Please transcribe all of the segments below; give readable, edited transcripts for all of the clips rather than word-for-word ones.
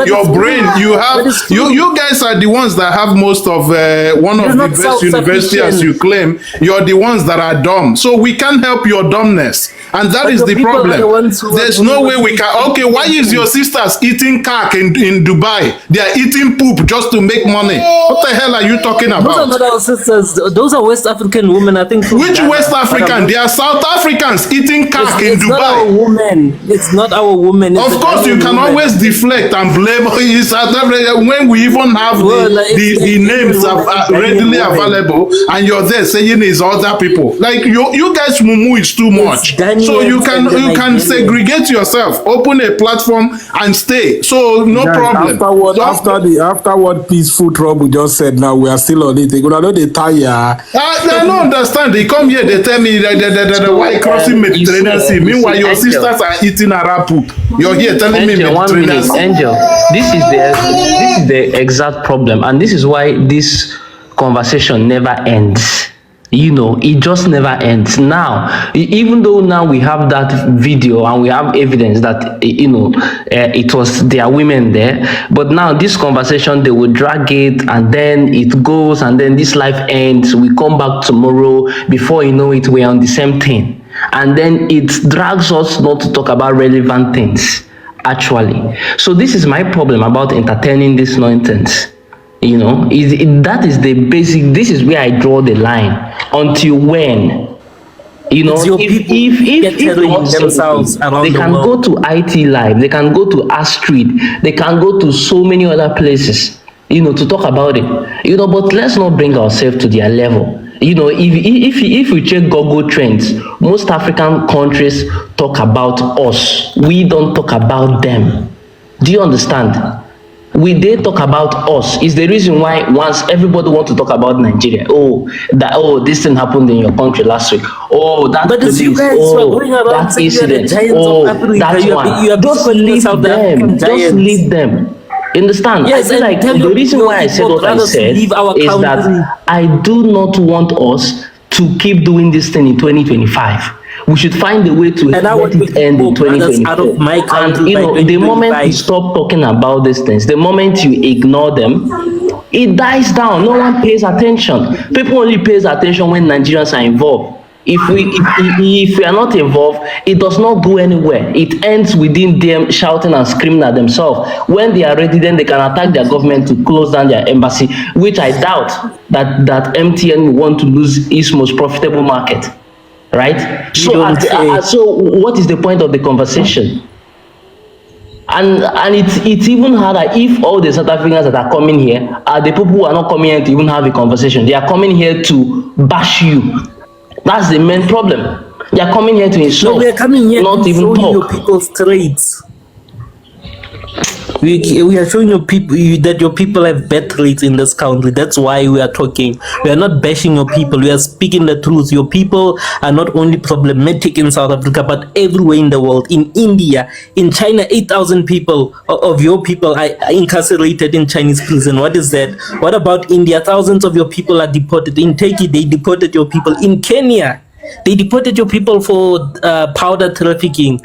your brain, you have you guys are the ones that have most of one of the best university as you claim. You're the ones that are dumb, so we can't help your dumbness, and that is the problem. There's no way we can. Okay, why is your sisters eating cack in Dubai? They are eating poop just to make money. What the hell are you talking about? Those are not our sisters. Those are West African women, I think. Which West African? They are South Africans eating cack in Dubai. Not our woman. It's not our woman. Of course, you can always deflect and blame when we even have the names readily available, and you're there saying it's other people. Like you guys, mumu is too much. So you can segregate yourself, open a platform, and stay. So no problem. After what peaceful trouble just said, now we are still on it. They gonna know they tire. I don't understand. They come here, they tell me that why crossing Mediterranean Sea. Meanwhile, your sisters are eating Arab poop. You're here telling me Mediterranean Sea. Angel, this is the exact problem, and this is why this conversation never ends. You know, it just never ends. Now, even though now we have that video and we have evidence that, it was their women there, but now this conversation, they will drag it, and then it goes, and then this life ends. We come back tomorrow. Before you know it, we're on the same thing. And then it drags us not to talk about relevant things, actually. So this is my problem about entertaining this nonsense. That is the basic. This is where I draw the line. Until when? If they want themselves, they can go to IT Live, they can go to Ask Street, they can go to so many other places, to talk about it. But let's not bring ourselves to their level. If we check Google Trends, most African countries talk about us. We don't talk about them. Do you understand? They talk about us. Is the reason why once everybody want to talk about Nigeria. This thing happened in your country last week. That police. That incident. That one. Just leave them. Just leave them. Understand? Yes, I feel like the reason why I said what I said is that I do not want us to keep doing this thing in 2025. We should find a way to let it end in 2024. And the moment you stop talking about these things, the moment you ignore them, it dies down. No one pays attention. People only pays attention when Nigerians are involved. If we are not involved, it does not go anywhere. It ends within them shouting and screaming at themselves. When they are ready, then they can attack their government to close down their embassy, which I doubt that MTN will want to lose its most profitable market. Right? So what is the point of the conversation? And it's even harder if all the South Africans that are coming here are the people who are not coming here to even have a conversation. They are coming here to bash you. That's the main problem. They are coming here to insult. No, we are coming here not to even show talk. your people's traits. We are showing your people that your people have bad traits in this country. That's why we are talking. We are not bashing your people. We are speaking the truth. Your people are not only problematic in South Africa, but everywhere in the world. In India, in China, 8,000 people of your people are incarcerated in Chinese prison. What is that? What about India? Thousands of your people are deported. In Turkey, they deported your people. In Kenya, they deported your people for powder trafficking.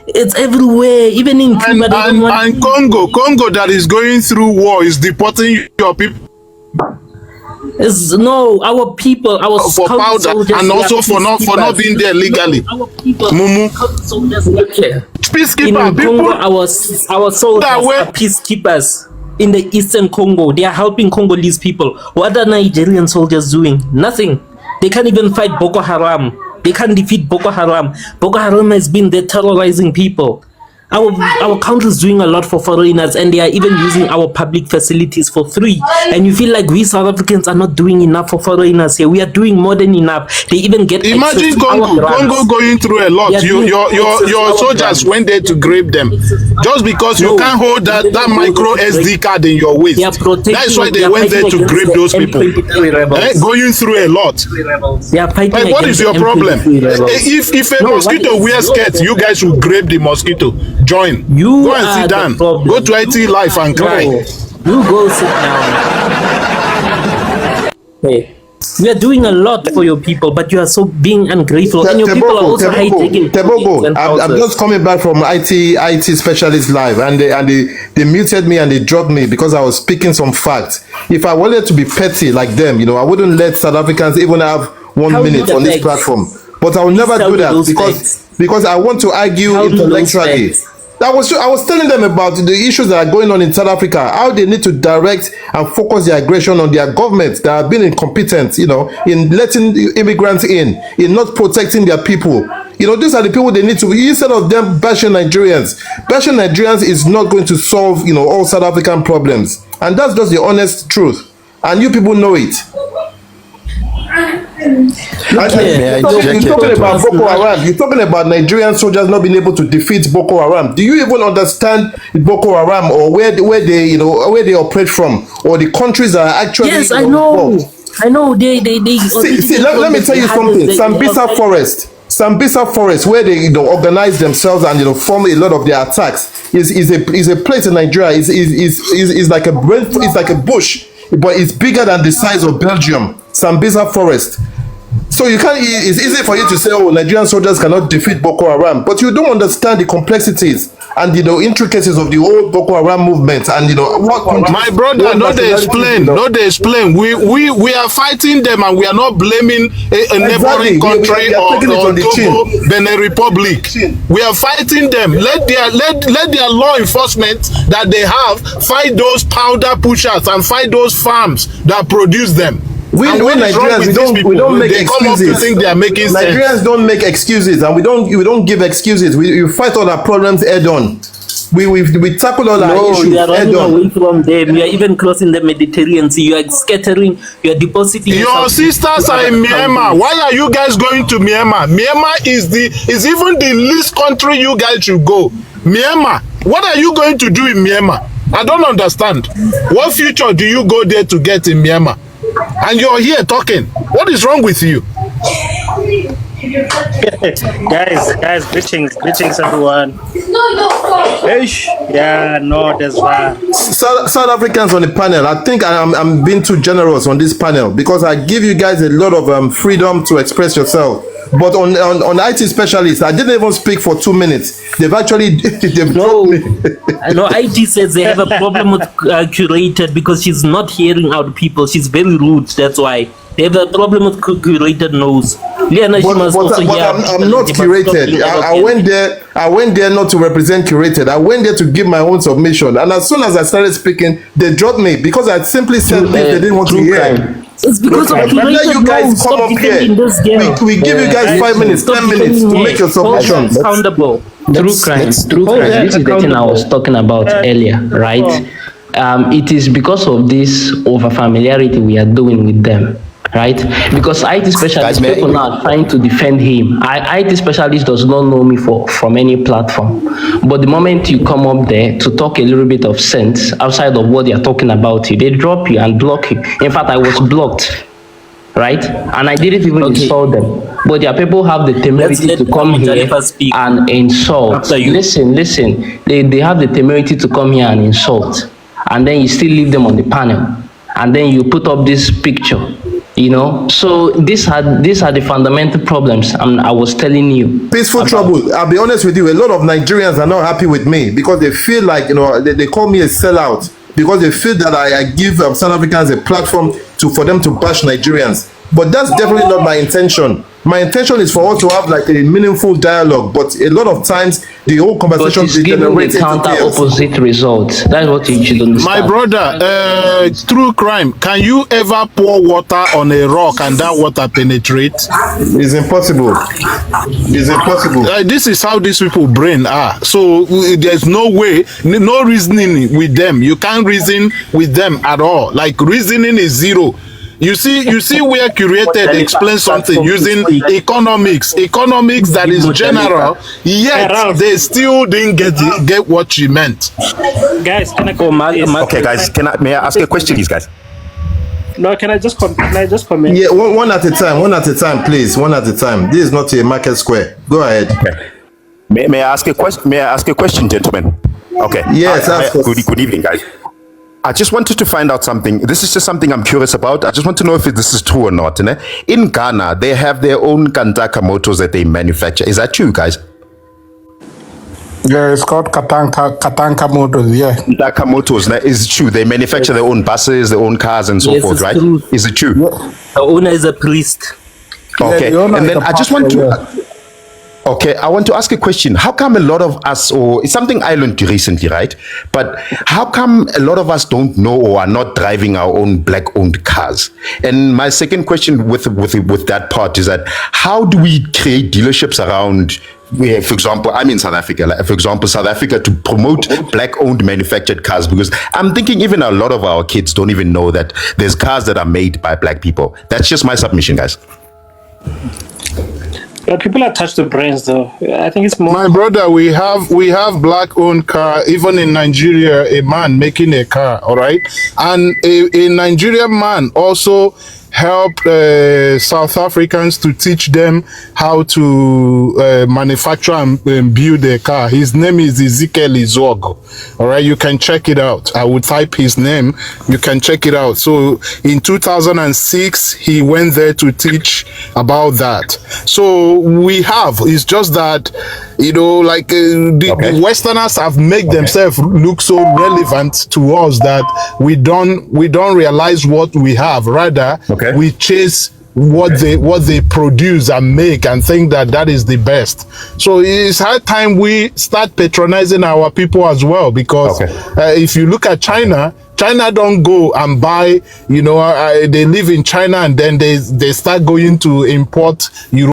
It's everywhere, even in Cuba. And Congo that is going through war is deporting your people. No, our people, our for powder, and also for not being there legally. Our people, Mumu. Peacekeeper. In Congo, our soldiers are peacekeepers. In the Eastern Congo, they are helping Congolese people. What are Nigerian soldiers doing? Nothing. They can't even fight Boko Haram. They can't defeat Boko Haram. Boko Haram has been there terrorizing people. Our country is doing a lot for foreigners, and they are even using our public facilities for free. And you feel like we South Africans are not doing enough for foreigners here. We are doing more than enough. They even get imagine Congo going through a lot. Your soldiers went there to grab them just because you can't hold that micro SD card in your waist. That's why they went there to grab those people. Going through a lot. They are fighting. Like, what is your problem? If a mosquito wears skirt, you guys will grab the mosquito. Join. You go and sit down. Go to IT Life and cry. You go sit down. Hey. We are doing a lot for your people, but you are so being ungrateful, and your people are also hijacking. I'm just coming back from IT specialist live, and they muted me and they drugged me because I was speaking some facts. If I wanted to be petty like them, I wouldn't let South Africans even have 1 minute on this platform. But I will never do that because I want to argue intellectually. I was telling them about the issues that are going on in South Africa, how they need to direct and focus their aggression on their government that have been incompetent, in letting immigrants in not protecting their people. These are the people they need to, instead of them bashing Nigerians. Bashing Nigerians is not going to solve, all South African problems. And that's just the honest truth. And you people know it. You're talking about Boko Haram. You're talking about Nigerian soldiers not being able to defeat Boko Haram. Do you even understand Boko Haram or where they operate from, or the countries that are actually? Yes, I know. Involved? I know. They see, let me tell you something. Sambisa Forest, where they organize themselves and form a lot of their attacks, is a place in Nigeria. Is like a bush, but it's bigger than the size of Belgium. Sambisa Forest. So it's easy for you to say, Nigerian soldiers cannot defeat Boko Haram, but you don't understand the complexities and intricacies of the whole Boko Haram movement and what. My brother, no they explain. We are fighting them and we are not blaming a neighboring country or Togo, Benin Republic. We are fighting them. Let their law enforcement that they have fight those powder pushers and fight those farms that produce them. We Nigerians, we don't make excuses. Think they are making Nigerians sense. don't make excuses, and we don't give excuses. We fight all our problems head on. We tackle all our issues you are head running on. away from them. You are even crossing the Mediterranean Sea. You are scattering. You are depositing. Your sisters are in Myanmar. Why are you guys going to Myanmar? Myanmar is even the least country you guys should go. Myanmar. What are you going to do in Myanmar? I don't understand. What future do you go there to get in Myanmar? And you're here talking. What is wrong with you? guys, greetings everyone. Yeah, no, that's fine. South Africans on the panel, I think I'm being too generous on this panel because I give you guys a lot of freedom to express yourself. But on IT specialists, I didn't even speak for 2 minutes. They've actually I know IT says they have a problem with curated because she's not hearing out people. She's very rude. That's why they have a problem with curated nose. But I'm not curated. I went there not to represent curated. I went there to give my own submission. And as soon as I started speaking, they dropped me because I simply said things they didn't want to hear. It's because of you guys come up here. We give you guys 5 minutes, 10 minutes to make your submissions. Accountable. True crime. This is the thing I was talking about earlier, right? It is because of this over familiarity we are doing with them, right? Because IT specialist people now are trying to defend him. IT specialist does not know me from any platform, but the moment you come up there to talk a little bit of sense outside of what they are talking about you, they drop you and block you. In fact, I was blocked, right? And I didn't even insult them. But their people have the temerity to come here and insult. Listen. They have the temerity to come here and insult, and then you still leave them on the panel, and then you put up this picture. So these are the fundamental problems I was telling you. Peaceful trouble. I'll be honest with you, a lot of Nigerians are not happy with me because they feel like, they call me a sellout because they feel that I give South Africans a platform for them to bash Nigerians. But that's definitely not my intention. My intention is for us to have like a meaningful dialogue, but a lot of times the whole conversation generates the counter opposite results. That's what you should understand. My brother, through crime, can you ever pour water on a rock and that water penetrates? It's impossible. It's impossible. This is how these people brain are. So there's no way, no reasoning with them. You can't reason with them at all. Like reasoning is zero. You see where curated explains something using economics that is general, yet they still didn't get what she meant. Guys, can I okay, guys, may I ask a question, please, guys? No, can I just comment? Yeah, one at a time, please. One at a time. This is not a market square. Go ahead. Okay. May I ask a question? May I ask a question, gentlemen? Okay. Yes. Good evening, guys. I just wanted to find out something. This is just something I'm curious about. I just want to know if this is true or not. In Ghana, they have their own Kantaka motors that they manufacture. Is that true, guys? Yeah, it's called Katanka Motors, yeah. Kantaka motors, is it true? They manufacture their own buses, their own cars, and so forth, right? True. Is it true? Yeah. The owner is a priest. Okay, Yeah, and then I just want to... Okay, I want to ask a question. How come a lot of us, or it's something I learned recently, right? But how come a lot of us don't know or are not driving our own black-owned cars? And my second question with that part is that how do we create dealerships around, for example, I'm in South Africa, for example, South Africa, to promote black-owned manufactured cars? Because I'm thinking even a lot of our kids don't even know that there's cars that are made by black people. That's just my submission, guys. But people are touched the brains, though. I think it's more. My brother, we have black-owned car. Even in Nigeria, a man making a car, all right, and a Nigerian man also help South Africans to teach them how to manufacture and build a car. His name is Ezekiel Izogo. All right, you can check it out. I would type his name. You can check it out. So in 2006, he went there to teach about that. So we have. It's just that, you know, like the Westerners have made themselves look so relevant to us that we don't realize what we have. Rather, we chase what they produce and make and think that is the best. So it's high time we start patronizing our people as well, because if you look at China don't go and buy, you know, they live in China and then they start going to import Europe.